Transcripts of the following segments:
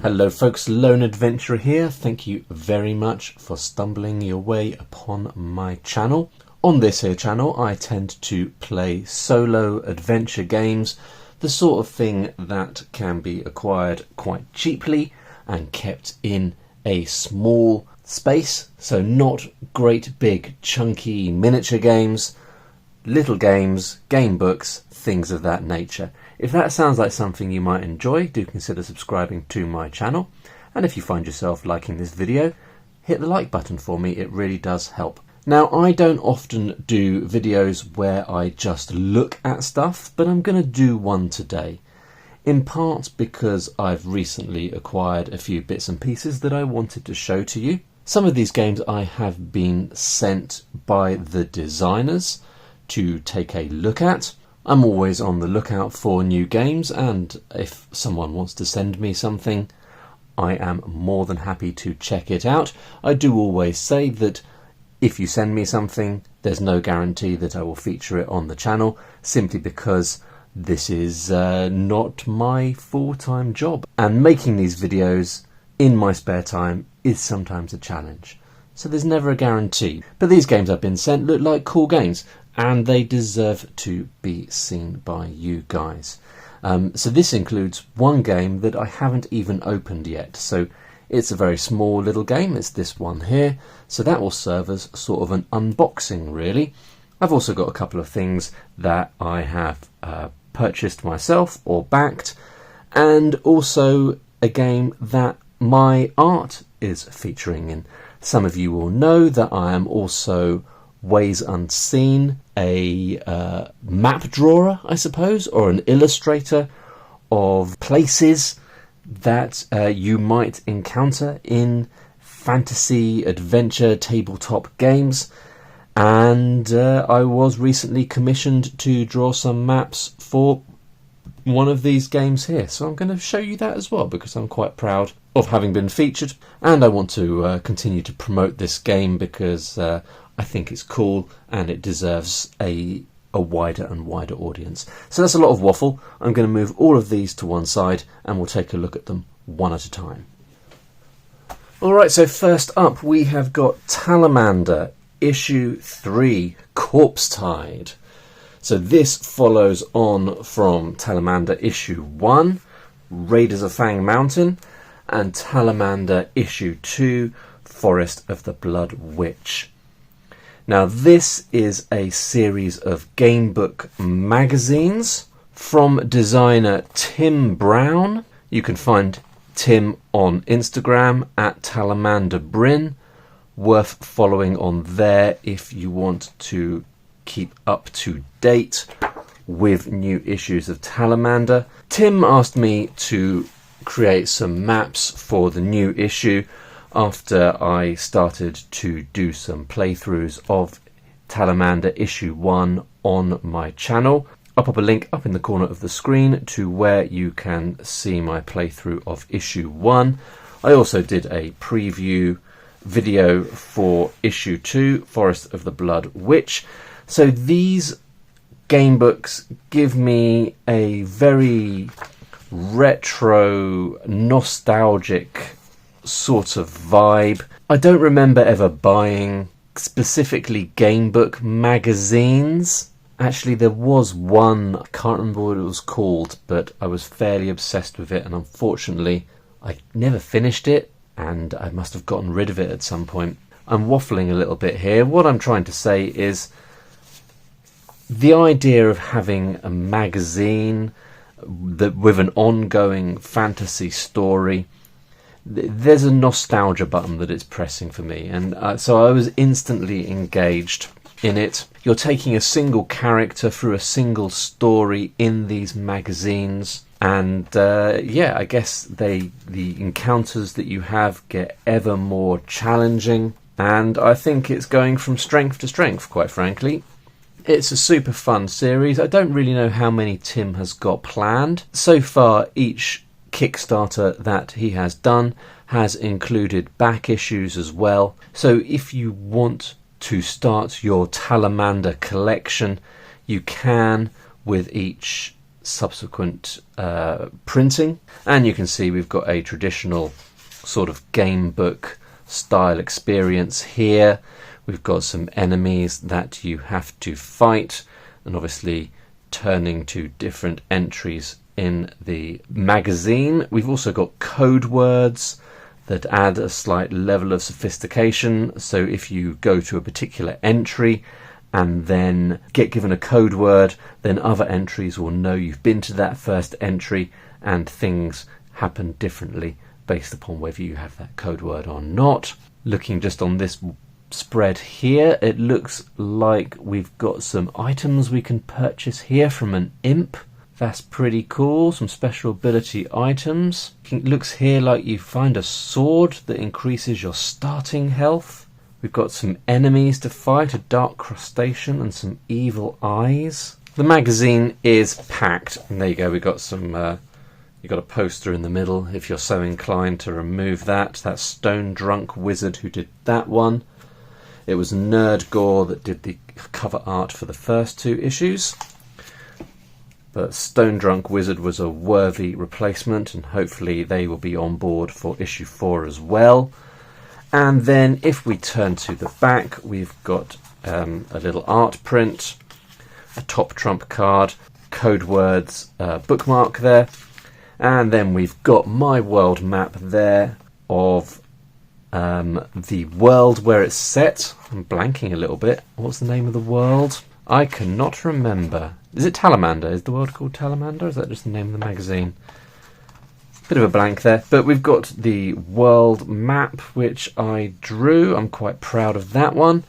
Hello folks, Lone Adventurer here. Thank you very much for stumbling your way upon my channel. On this here channel I tend to play solo adventure games, the sort of thing that can be acquired quite cheaply and kept in a small space. So not great big chunky miniature games, little games, game books, things of that nature. If that sounds like something you might enjoy, do consider subscribing to my channel. And if you find yourself liking this video, hit the like button for me, it really does help. Now, I don't often do videos where I just look at stuff, but I'm going to do one today. In part because I've recently acquired a few bits and pieces that I wanted to show to you. Some of these games I have been sent by the designers to take a look at. I'm always on the lookout for new games, and if someone wants to send me something, I am more than happy to check it out. I do always say that if you send me something, there's no guarantee that I will feature it on the channel, simply because this is not my full-time job. And making these videos in my spare time is sometimes a challenge. So there's never a guarantee. But these games I've been sent look like cool games, and they deserve to be seen by you guys. So this includes one game that I haven't even opened yet. So it's a very small little game. It's this one here. So that will serve as sort of an unboxing, really. I've also got a couple of things that I have purchased myself or backed, and also a game that my art is featuring in. Some of you will know that I am also Ways Unseen, a map drawer, I suppose, or an illustrator of places that you might encounter in fantasy adventure tabletop games. And I was recently commissioned to draw some maps for one of these games here, so I'm going to show you that as well, because I'm quite proud of having been featured, and I want to continue to promote this game because I think it's cool and it deserves a wider and wider audience. So that's a lot of waffle. I'm going to move all of these to one side and we'll take a look at them one at a time. Alright, so first up we have got Talamander issue 3, Corpse Tide. So this follows on from Talamander issue 1, Raiders of Fang Mountain, and Talamander issue 2, Forest of the Blood Witch. Now this is a series of Gamebook magazines from designer Tim Brown. You can find Tim on Instagram at TalamanderBrin. Worth following on there if you want to keep up to date with new issues of Talamander. Tim asked me to create some maps for the new issue after I started to do some playthroughs of Talamander issue 1 on my channel. I'll pop a link up in the corner of the screen to where you can see my playthrough of issue 1. I also did a preview video for issue 2, Forest of the Blood Witch. So these game books give me a very retro, nostalgic sort of vibe. I don't remember ever buying specifically Gamebook magazines. Actually, there was one, I can't remember what it was called, but I was fairly obsessed with it, and unfortunately I never finished it, and I must have gotten rid of it at some point. I'm waffling a little bit here. What I'm trying to say is the idea of having a magazine that with an ongoing fantasy story, there's a nostalgia button that it's pressing for me, and so I was instantly engaged in it. You're taking a single character through a single story in these magazines, and yeah, I guess the encounters that you have get ever more challenging, and I think it's going from strength to strength, quite frankly. It's a super fun series. I don't really know how many Tim has got planned. So far, each Kickstarter that he has done has included back issues as well. So if you want to start your Talamander collection, you can with each subsequent printing. And you can see we've got a traditional sort of game book style experience here. We've got some enemies that you have to fight, and obviously turning to different entries in the magazine. We've also got code words that add a slight level of sophistication. So if you go to a particular entry and then get given a code word, then other entries will know you've been to that first entry, and things happen differently based upon whether you have that code word or not. Looking just on this spread here, it looks like we've got some items we can purchase here from an imp. That's pretty cool. Some special ability items. It looks here like you find a sword that increases your starting health. We've got some enemies to fight, a dark crustacean and some evil eyes. The magazine is packed. And there you go, we've got some, you've got a poster in the middle if you're so inclined to remove that. That's Stone Drunk Wizard who did that one. It was Nerd Gore that did the cover art for the first 2 issues. But Stone Drunk Wizard was a worthy replacement, and hopefully they will be on board for issue 4 as well. And then if we turn to the back, we've got a little art print, a top trump card, code words bookmark there, and then we've got my world map there of the world where it's set. I'm blanking a little bit. What's the name of the world? I cannot remember. Is it Talamander? Is the world called Talamander? Is that just the name of the magazine? Bit of a blank there. But we've got the world map, which I drew. I'm quite proud of that one.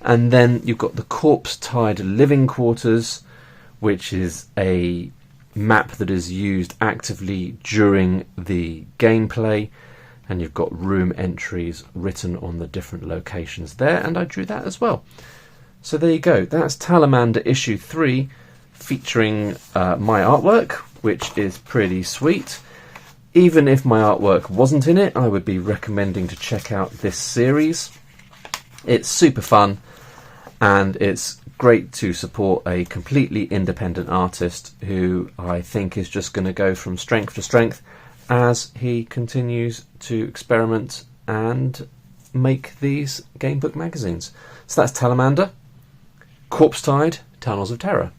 And then you've got the corpse-tied living quarters, which is a map that is used actively during the gameplay. And you've got room entries written on the different locations there. And I drew that as well. So there you go. That's Talamander issue 3, featuring my artwork, which is pretty sweet. Even if my artwork wasn't in it, I would be recommending to check out this series. It's super fun, and it's great to support a completely independent artist who I think is just going to go from strength to strength as he continues to experiment and make these gamebook magazines. So that's Talamander, Corpse-Tide, Tunnels of Terror.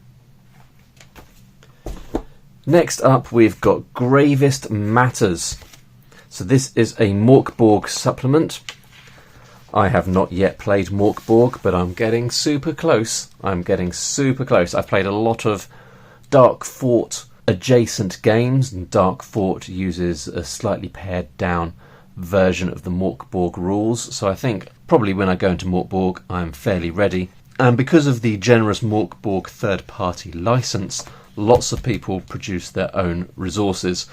Next up, we've got Gravest Matters. So this is a Mork Borg supplement. I have not yet played Mork Borg, but I'm getting super close. I've played a lot of Dark Fort adjacent games, and Dark Fort uses a slightly pared down version of the Mork Borg rules. So I think probably when I go into Mork Borg, I'm fairly ready. And because of the generous Mork Borg third-party license, lots of people produce their own resources,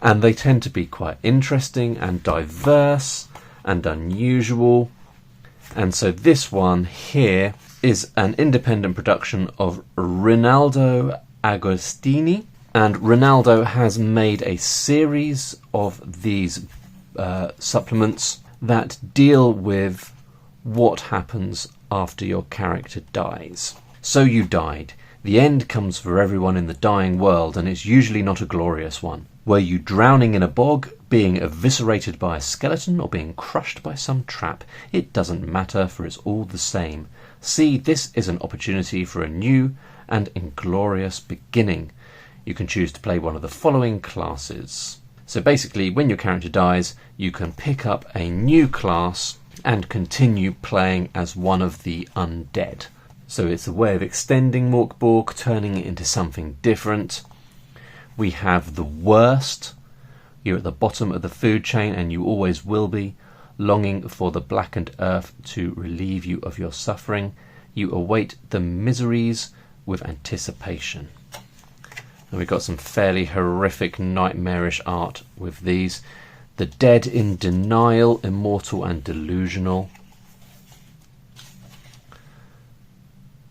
and they tend to be quite interesting and diverse and unusual. And so this one here is an independent production of Rinaldo Agostini, and Rinaldo has made a series of these supplements that deal with what happens after your character dies. So you died. The end comes for everyone in the dying world, and it's usually not a glorious one. Were you drowning in a bog, being eviscerated by a skeleton, or being crushed by some trap? It doesn't matter, for it's all the same. See, this is an opportunity for a new and inglorious beginning. You can choose to play one of the following classes. So basically, when your character dies, you can pick up a new class and continue playing as one of the undead. So it's a way of extending Mork Borg, turning it into something different. We have the worst. You're at the bottom of the food chain, and you always will be, longing for the blackened earth to relieve you of your suffering. You await the miseries with anticipation. And we've got some fairly horrific, nightmarish art with these. The dead in denial, immortal and delusional.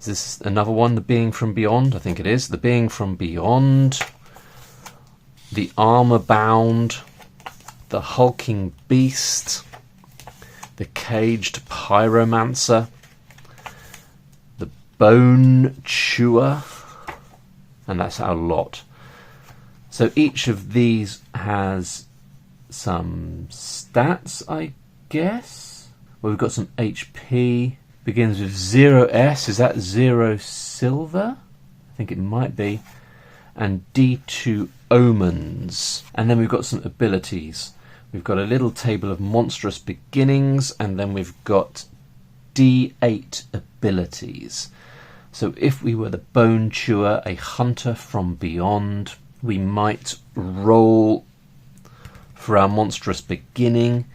Is this another one, the being from beyond? I think it is. The being from beyond. The armor bound. The hulking beast. The caged pyromancer. The bone chewer. And that's our lot. So each of these has some stats, I guess. Well, we've got some HP. Begins with 0S. Is that 0 silver? I think it might be. And D2 omens. And then we've got some abilities. We've got a little table of monstrous beginnings, and then we've got D8 abilities. So if we were the Bone Chewer, a hunter from beyond, we might roll for our monstrous beginning.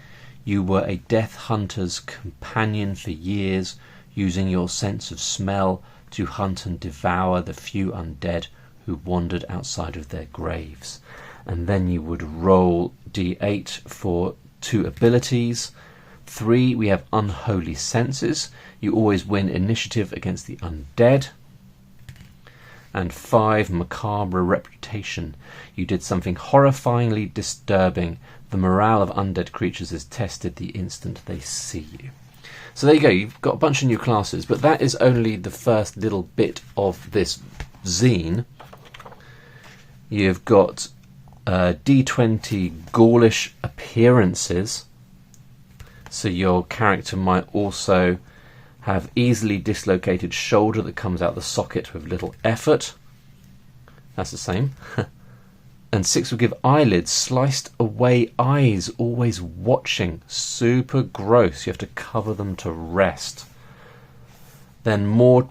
You were a death hunter's companion for years, using your sense of smell to hunt and devour the few undead who wandered outside of their graves. And then you would roll D8 for 2 abilities. 3, we have Unholy Senses. You always win initiative against the undead. And 5, Macabre Reputation. You did something horrifyingly disturbing. The morale of undead creatures is tested the instant they see you. So there you go, you've got a bunch of new classes, but that is only the first little bit of this zine. You've got D20 Gaulish appearances. So your character might also have easily dislocated shoulder that comes out the socket with little effort. That's the same. And 6 will give eyelids, sliced away eyes, always watching. Super gross. You have to cover them to rest. Then more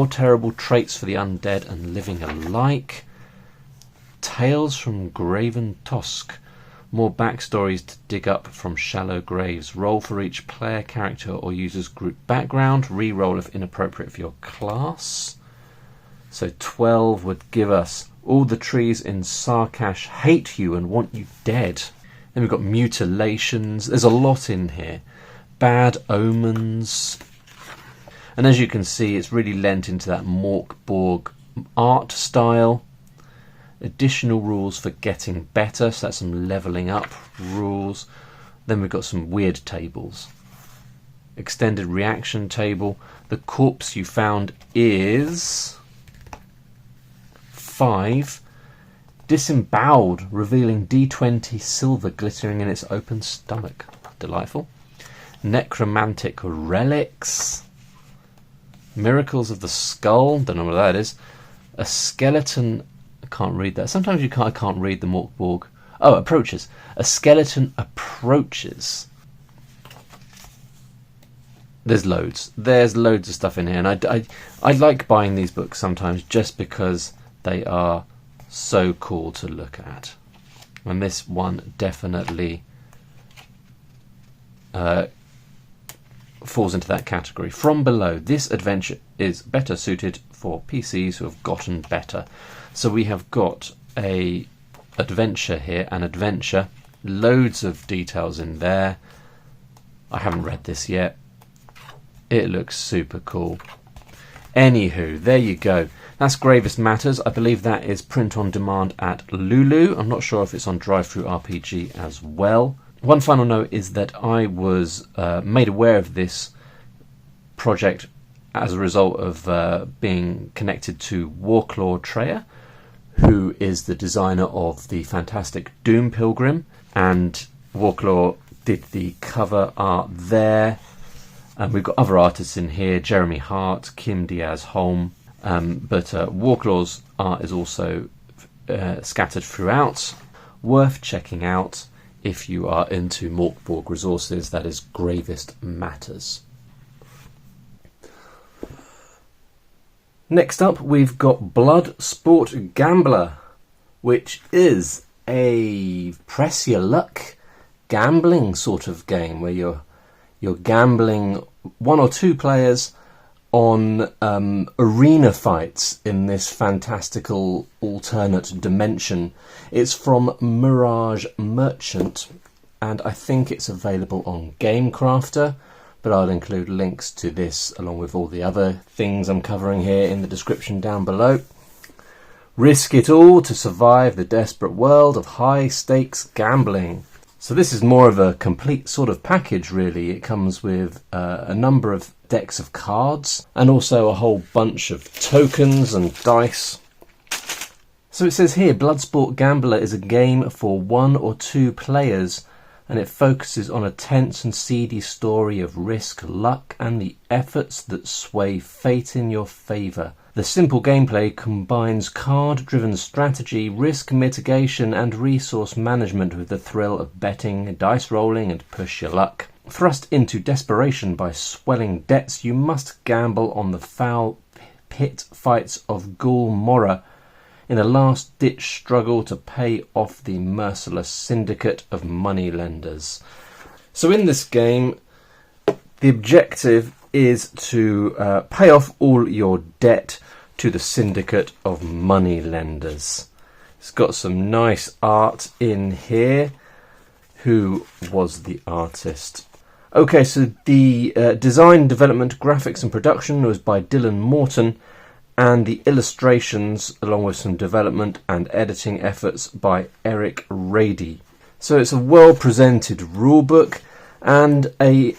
terrible traits for the undead and living alike. Tales from Graven Tusk. More backstories to dig up from shallow graves. Roll for each player character or user's group background. Reroll if inappropriate for your class. So 12 would give us all the trees in Sarkash hate you and want you dead. Then we've got mutilations. There's a lot in here. Bad omens. And as you can see, it's really lent into that Mork Borg art style. Additional rules for getting better, so that's some levelling up rules. Then we've got some weird tables. Extended reaction table. The corpse you found is 5. Disemboweled, revealing D20 silver glittering in its open stomach. Delightful. Necromantic relics. Miracles of the skull. Don't know what that is. A skeleton. I can't read that. Sometimes you can't. I can't read the Mork Borg. Oh, approaches. A skeleton approaches. There's loads. There's loads of stuff in here, and I like buying these books sometimes just because they are so cool to look at. And this one definitely falls into that category. From Below. This adventure is better suited for PCs who have gotten better. So we have got a adventure here, an adventure. Loads of details in there. I haven't read this yet. It looks super cool. Anywho, there you go. That's Gravest Matters. I believe that is print on demand at Lulu. I'm not sure if it's on Drive-Thru RPG as well. One final note is that I was made aware of this project as a result of being connected to Warclaw Treyer, who is the designer of the fantastic Doom Pilgrim, and Warclaw did the cover art there. And we've got other artists in here, Jeremy Hart, Kim Diaz-Holm, but Warclaw's art is also scattered throughout. Worth checking out if you are into Mork Borg resources. That is Gravest Matters. Next up, we've got Bloodsport Gambler, which is a press your luck gambling sort of game where you're gambling 1 or 2 players on arena fights in this fantastical alternate dimension. It's from Mirage Merchant, and I think it's available on Gamecrafter, but I'll include links to this along with all the other things I'm covering here in the description down below. Risk it all to survive the desperate world of high-stakes gambling. So this is more of a complete sort of package, really. It comes with a number of decks of cards and also a whole bunch of tokens and dice. So it says here, Bloodsport Gambler is a game for 1 or 2 players, and it focuses on a tense and seedy story of risk, luck, and the efforts that sway fate in your favour. The simple gameplay combines card-driven strategy, risk mitigation, and resource management with the thrill of betting, dice rolling, and push your luck. Thrust into desperation by swelling debts, you must gamble on the foul pit fights of Ghoul Morra in a last-ditch struggle to pay off the merciless syndicate of moneylenders. So in this game, the objective is to pay off all your debt to the syndicate of moneylenders. It's got some nice art in here. Who was the artist? Okay, so the design, development, graphics and production was by Dylan Morton, and the illustrations, along with some development and editing efforts, by Eric Rady. So it's a well-presented rulebook and a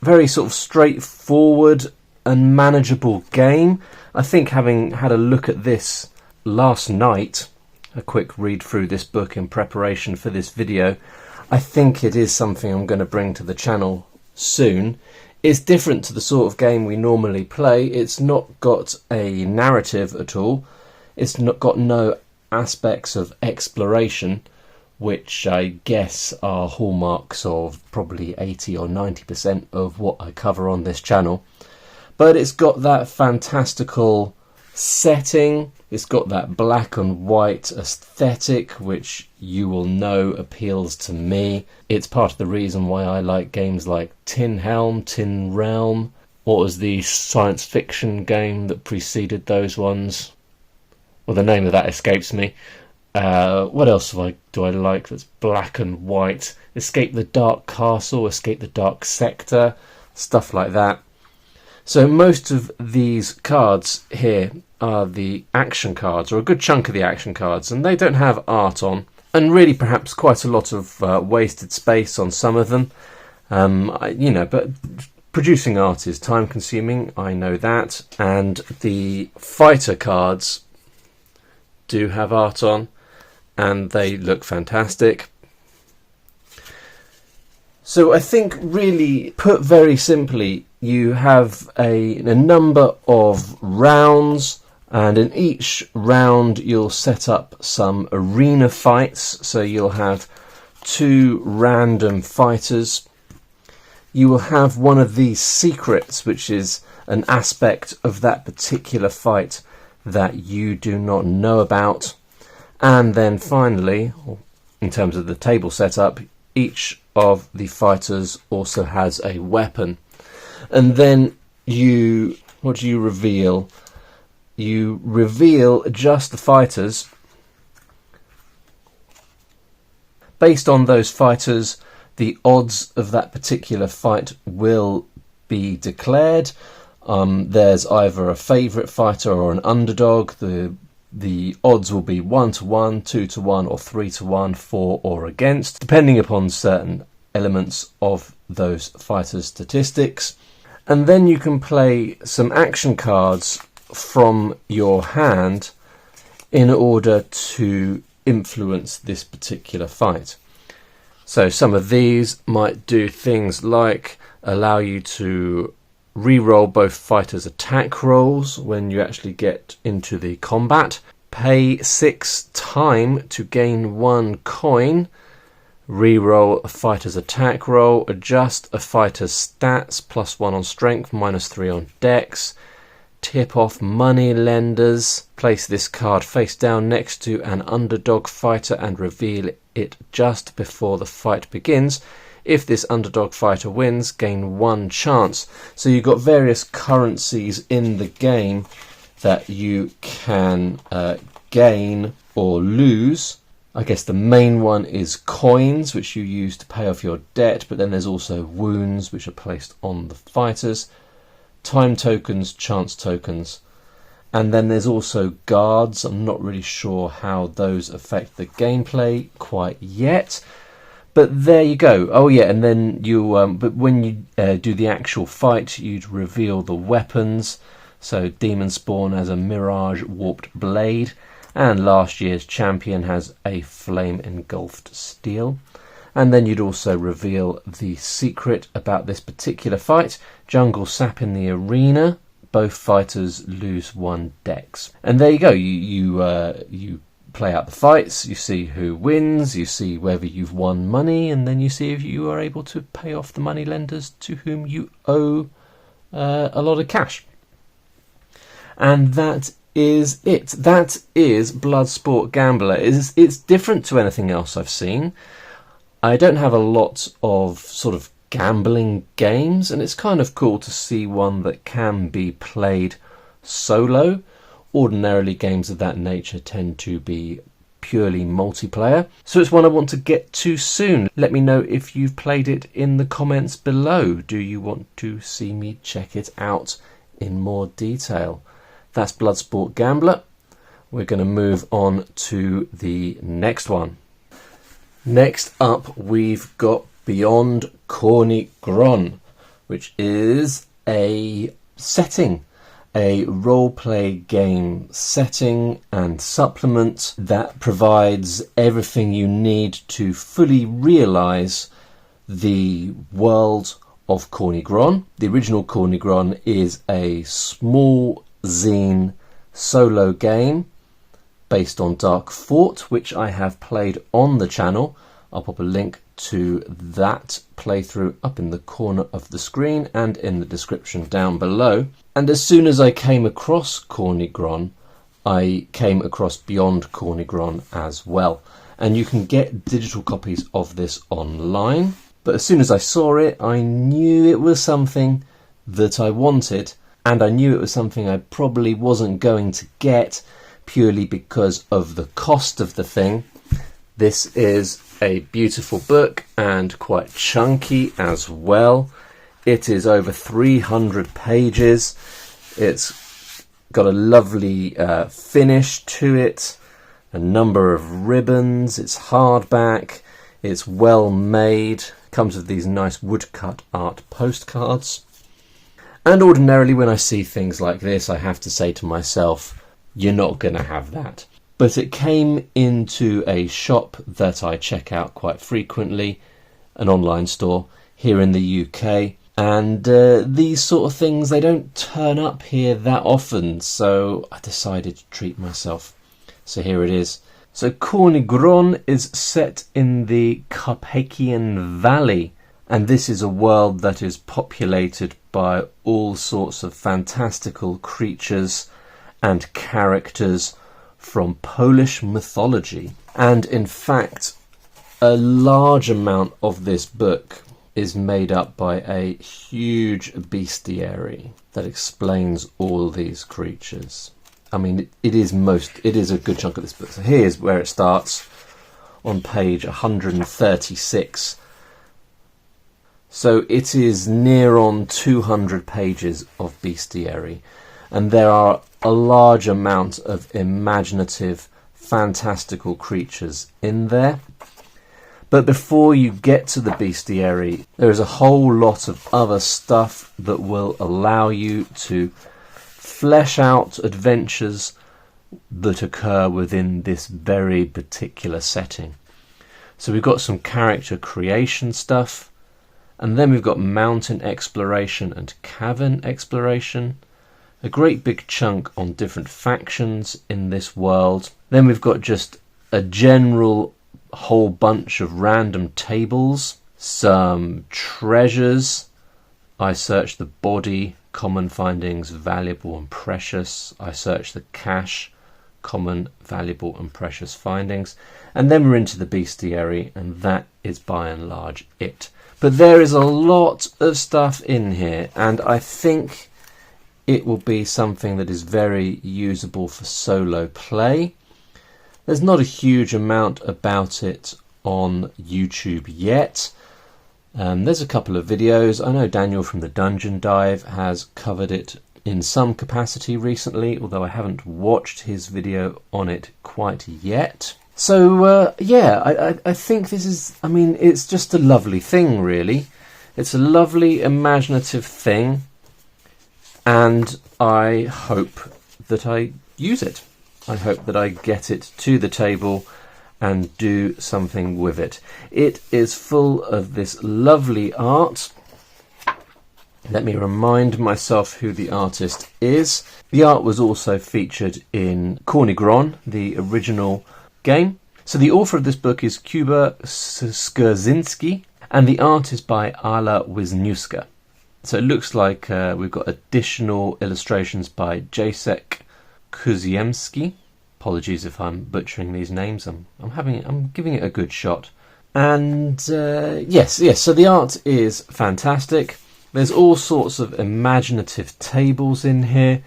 very sort of straightforward and manageable game. I think, having had a look at this last night, a quick read through this book in preparation for this video, I think it is something I'm going to bring to the channel soon. It's different to the sort of game we normally play. It's not got a narrative at all. It's not got no aspects of exploration, which I guess are hallmarks of probably 80 or 90% of what I cover on this channel. But it's got that fantastical setting. It's got that black and white aesthetic, which you will know appeals to me. It's part of the reason why I like games like Tin Realm. What was the science fiction game that preceded those ones? Well, the name of that escapes me. What else do I like that's black and white? Escape the Dark Castle, Escape the Dark Sector, stuff like that. So most of these cards here are the action cards, or a good chunk of the action cards, and they don't have art on, and really perhaps quite a lot of wasted space on some of them. But producing art is time consuming, I know that, and the fighter cards do have art on, and they look fantastic. So I think, really put very simply, you have a number of rounds, and in each round you'll set up some arena fights. So you'll have 2 random fighters. You will have one of these secrets, which is an aspect of that particular fight that you do not know about. And then finally, in terms of the table setup, each of the fighters also has a weapon. And then what do you reveal? You reveal just the fighters. Based on those fighters, the odds of that particular fight will be declared. There's either a favourite fighter or an underdog. The odds will be 1-1, 2-1, or 3-1, for or against, depending upon certain elements of those fighters' statistics. And then you can play some action cards from your hand in order to influence this particular fight. So some of these might do things like allow you to re-roll both fighters' attack rolls when you actually get into the combat, pay 6 time to gain 1 coin, re-roll a fighter's attack roll, adjust a fighter's stats, +1 on strength, -3 on dex, tip off money lenders, place this card face down next to an underdog fighter and reveal it just before the fight begins. If this underdog fighter wins, gain 1 chance. So you've got various currencies in the game that you can gain or lose. I guess the main one is coins, which you use to pay off your debt, but then there's also wounds, which are placed on the fighters, time tokens, chance tokens, and then there's also guards. I'm not really sure how those affect the gameplay quite yet, but there you go. Oh yeah, and then but when you do the actual fight, you'd reveal the weapons. So Demon Spawn has a Mirage Warped Blade, And last year's champion has a flame engulfed steel. And then you'd also reveal the secret about this particular fight. Jungle sap in the arena. Both fighters lose 1 dex. And there you go. You play out the fights. You see who wins. You see whether you've won money. And then you see if you are able to pay off the money lenders to whom you owe a lot of cash. And that is it. That is Bloodsport Gambler. It's different to anything else I've seen. I don't have a lot of sort of gambling games, and it's kind of cool to see one that can be played solo. Ordinarily, games of that nature tend to be purely multiplayer, so it's one I want to get to soon. Let me know if you've played it in the comments below. Do you want to see me check it out in more detail? That's Bloodsport Gambler. We're going to move on to the next one. Next up, we've got Beyond Corny Gron, which is a setting, a role-play game setting and supplement that provides everything you need to fully realise the world of Corny Gron. The original Corny Gron is a small zine solo game based on Dark Fort, which I have played on the channel. I'll pop a link to that playthrough up in the corner of the screen and in the description down below. And as soon as I came across Corny Gron, I came across Beyond Corny Gron as well. And you can get digital copies of this online. But as soon as I saw it, I knew it was something that I wanted, and I knew it was something I probably wasn't going to get purely because of the cost of the thing. This is a beautiful book and quite chunky as well. It is over 300 pages. It's got a lovely finish to it, a number of ribbons. It's hardback, it's well made, comes with these nice woodcut art postcards. And ordinarily when I see things like this, I have to say to myself, you're not going to have that. But it came into a shop that I check out quite frequently, an online store here in the UK. And these sort of things, they don't turn up here that often. So I decided to treat myself. So here it is. So Corny Gron is set in the Carpathian Valley. And this is a world that is populated by all sorts of fantastical creatures and characters from Polish mythology. And in fact, a large amount of this book is made up by a huge bestiary that explains all these creatures. I mean, it is a good chunk of this book. So here's where it starts on page 136. So it is near on 200 pages of bestiary, and there are a large amount of imaginative, fantastical creatures in there. But before you get to the bestiary, there is a whole lot of other stuff that will allow you to flesh out adventures that occur within this very particular setting. So we've got some character creation stuff, and then we've got mountain exploration and cavern exploration. A great big chunk on different factions in this world. Then we've got just a general whole bunch of random tables, some treasures. I searched the body, common findings, valuable and precious. I searched the cache, common, valuable and precious findings. And then we're into the bestiary, and that is by and large it. But there is a lot of stuff in here, and I think it will be something that is very usable for solo play. There's not a huge amount about it on YouTube yet. There's a couple of videos. I know Daniel from the Dungeon Dive has covered it in some capacity recently, although I haven't watched his video on it quite yet. So yeah, I think this is, I mean, it's just a lovely thing, really. It's a lovely, imaginative thing, and I hope that I use it. I hope that I get it to the table and do something with it. It is full of this lovely art. Let me remind myself who the artist is. The art was also featured in Corny Gron, the original game. So the author of this book is Kuba Skrzynski, and the art is by Ala Wisniewska. So it looks like we've got additional illustrations by Jacek Kuziemski. Apologies if I'm butchering these names. I'm giving it a good shot. And yes. So the art is fantastic. There's all sorts of imaginative tables in here.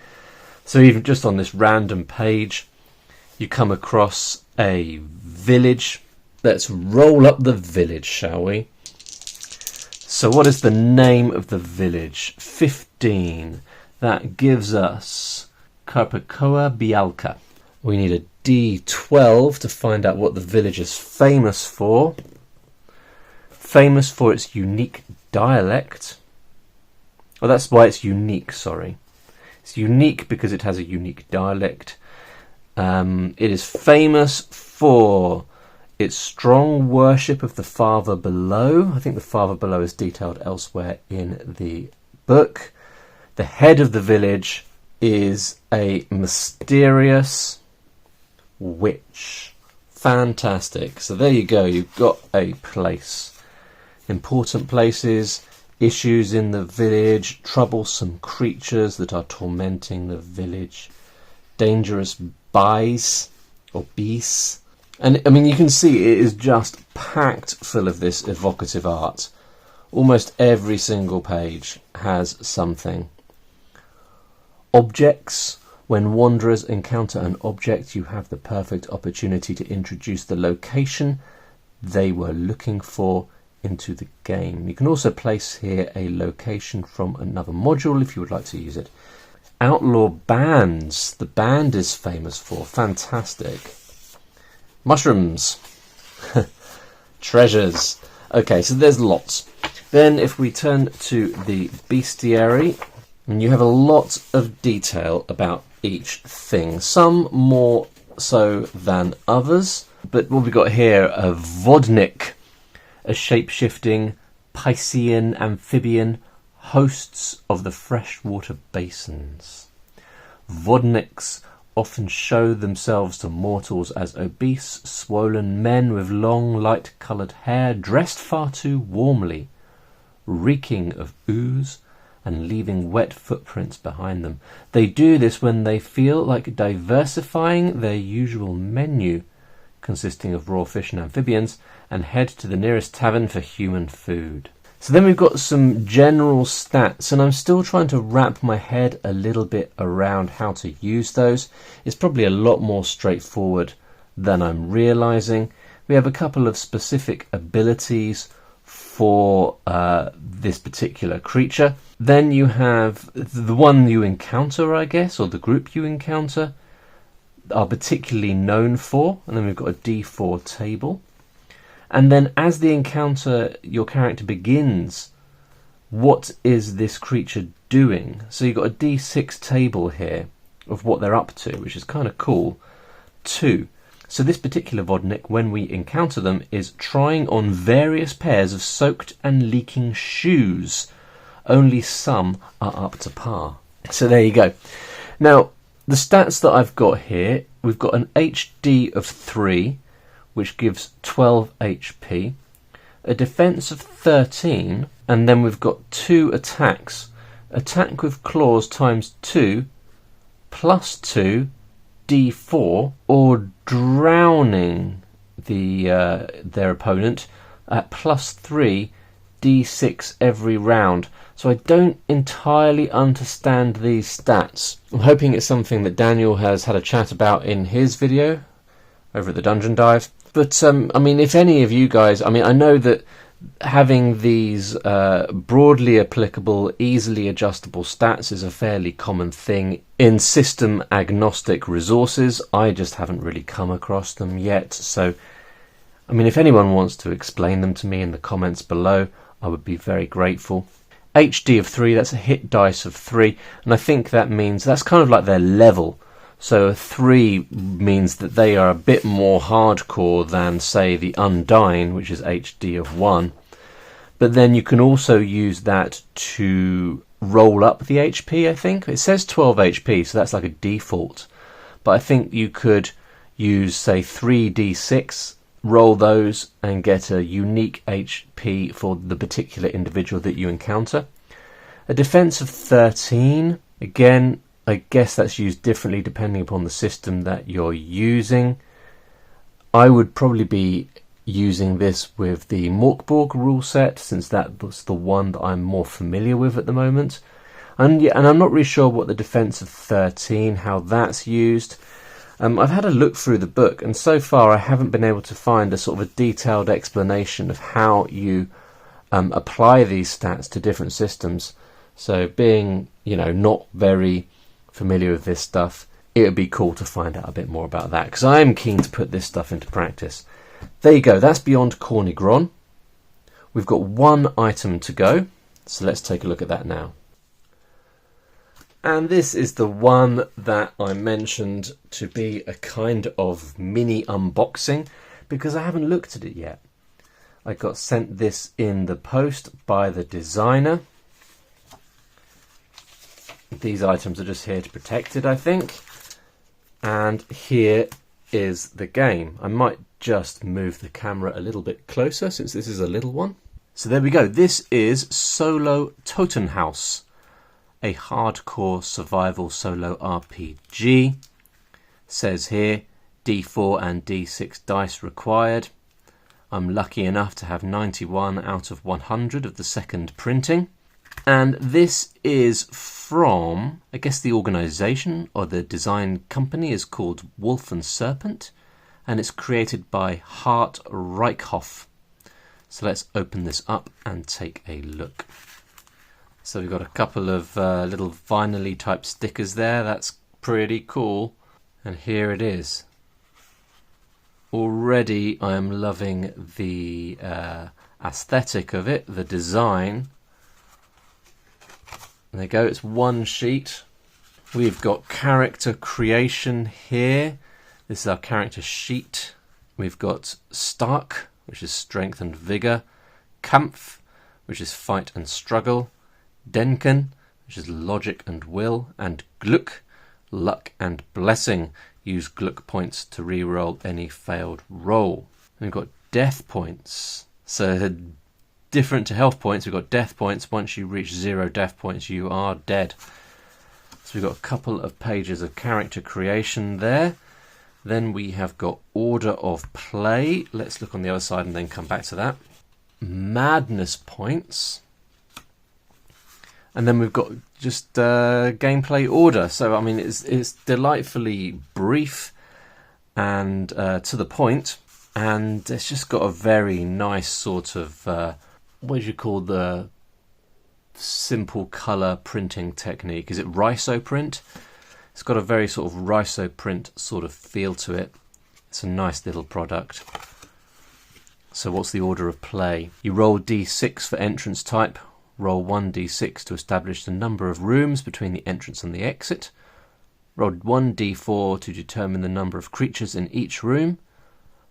So even just on this random page, you come across a village. Let's roll up the village, shall we? So what is the name of the village? 15. That gives us Karpikowa Bialka. We need a D12 to find out what the village is famous for. Famous for its unique dialect. Well, that's why it's unique, sorry. It's unique because it has a unique dialect. It is famous for its strong worship of the Father Below. I think the Father Below is detailed elsewhere in the book. The head of the village is a mysterious witch. Fantastic. So there you go. You've got a place. Important places, issues in the village, troublesome creatures that are tormenting the village, dangerous beasts or beasts. And I mean, you can see it is just packed full of this evocative art. Almost every single page has something. Objects. When wanderers encounter an object, you have the perfect opportunity to introduce the location they were looking for into the game. You can also place here a location from another module if you would like to use it. Outlaw bands. The band is famous for. Fantastic. Mushrooms. Treasures. Okay, so there's lots. Then if we turn to the bestiary, and you have a lot of detail about each thing, some more so than others. But what we've got here, a vodnik, a shape-shifting Piscean amphibian, hosts of the freshwater basins. Vodniks often show themselves to mortals as obese, swollen men with long, light-coloured hair, dressed far too warmly, reeking of ooze and leaving wet footprints behind them. They do this when they feel like diversifying their usual menu, consisting of raw fish and amphibians, and head to the nearest tavern for human food. So then we've got some general stats, and I'm still trying to wrap my head a little bit around how to use those. It's probably a lot more straightforward than I'm realising. We have a couple of specific abilities for this particular creature. Then you have the one you encounter, I guess, or the group you encounter are particularly known for, and then we've got a D4 table. And then as the encounter, your character begins, what is this creature doing? So you've got a D6 table here of what they're up to, which is kind of cool, too. So this particular vodnik, when we encounter them, is trying on various pairs of soaked and leaking shoes. Only some are up to par. So there you go. Now, the stats that I've got here, we've got an HD of 3, which gives 12 HP, a defense of 13, and then we've got 2 attacks. Attack with claws times 2, plus 2, D4, or drowning their opponent at plus 3, D6 every round. So I don't entirely understand these stats. I'm hoping it's something that Daniel has had a chat about in his video over at the Dungeon Dive. But I mean, if any of you guys, I mean, I know that having these broadly applicable, easily adjustable stats is a fairly common thing in system agnostic resources. I just haven't really come across them yet. So, I mean, if anyone wants to explain them to me in the comments below, I would be very grateful. HD of 3, that's a hit dice of 3, and I think that means that's kind of like their level. So a 3 means that they are a bit more hardcore than, say, the Undying, which is HD of 1. But then you can also use that to roll up the HP, I think. It says 12 HP, so that's like a default. But I think you could use, say, 3d6, roll those, and get a unique HP for the particular individual that you encounter. A defense of 13, again, I guess that's used differently depending upon the system that you're using. I would probably be using this with the Mork rule set, since that was the one that I'm more familiar with at the moment. And I'm not really sure what the defense of 13, how that's used. I've had a look through the book, and so far I haven't been able to find a sort of a detailed explanation of how you apply these stats to different systems. So being, not very familiar with this stuff, it would be cool to find out a bit more about that, because I am keen to put this stuff into practice. There you go, that's beyond Corny Gron. We've got one item to go, so let's take a look at that now. And this is the one that I mentioned to be a kind of mini unboxing, because I haven't looked at it yet. I got sent this in the post by the designer. These items are just here to protect it, I think. And here is the game. I might just move the camera a little bit closer since this is a little one. So there we go. This is Solo Toten-Haus, a hardcore survival solo RPG. Says here, D4 and D6 dice required. I'm lucky enough to have 91 out of 100 of the second printing. And this is from, I guess the organisation or the design company is called Wolf and Serpent, and it's created by Hart Reichhoff. So let's open this up and take a look. So we've got a couple of little vinyl-y type stickers there. That's pretty cool. And here it is. Already I am loving the aesthetic of it, the design. There you go, it's one sheet. We've got character creation here. This is our character sheet. We've got Stark, which is strength and vigour. Kampf, which is fight and struggle. Denken, which is logic and will. And Glück, luck and blessing. Use Glück points to re-roll any failed roll. And we've got death points. So different to health points, we've got death points. Once you reach 0 death points, you are dead. So we've got a couple of pages of character creation there. Then we have got order of play. Let's look on the other side and then come back to that. Madness points. And then we've got just gameplay order. So, I mean, it's delightfully brief and to the point. And it's just got a very nice sort of, what do you call the simple colour printing technique? Is it risoprint? It's got a very sort of risoprint sort of feel to it. It's a nice little product. So what's the order of play? You roll D6 for entrance type. Roll 1d6 to establish the number of rooms between the entrance and the exit. Roll 1d4 to determine the number of creatures in each room.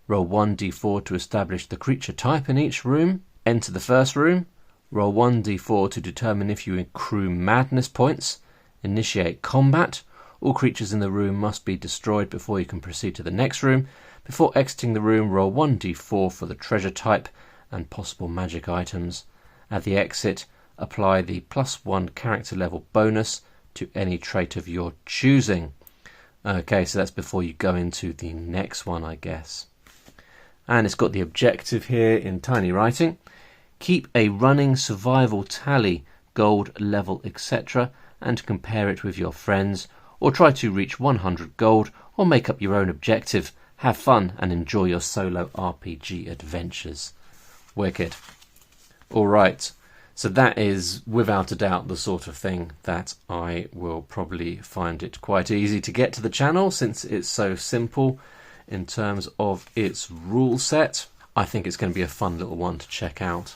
Roll 1d4 to establish the creature type in each room. Enter the first room. Roll 1d4 to determine if you accrue madness points. Initiate combat. All creatures in the room must be destroyed before you can proceed to the next room. Before exiting the room, roll 1d4 for the treasure type and possible magic items. At the exit, apply the +1 character level bonus to any trait of your choosing. Okay, so that's before you go into the next one, I guess. And it's got the objective here in tiny writing. Keep a running survival tally, gold, level, etc., and compare it with your friends, or try to reach 100 gold, or make up your own objective. Have fun and enjoy your solo RPG adventures. Wicked. Alright, so that is without a doubt the sort of thing that I will probably find it quite easy to get to the channel, since it's so simple in terms of its rule set. I think it's going to be a fun little one to check out.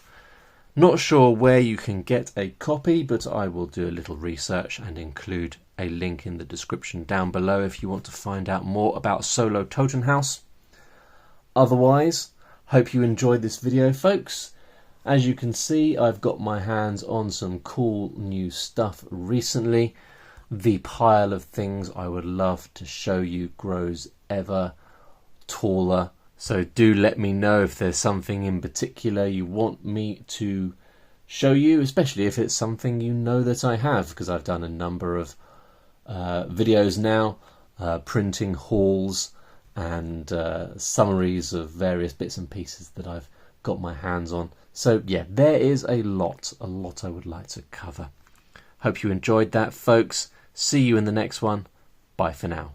Not sure where you can get a copy, but I will do a little research and include a link in the description down below if you want to find out more about solo Toten-Haus. Otherwise, hope you enjoyed this video, folks. As you can see, I've got my hands on some cool new stuff recently. The pile of things I would love to show you grows ever taller. So do let me know if there's something in particular you want me to show you, especially if it's something you know that I have, because I've done a number of videos now, printing hauls and summaries of various bits and pieces that I've got my hands on. So yeah, there is a lot I would like to cover. Hope you enjoyed that, folks. See you in the next one. Bye for now.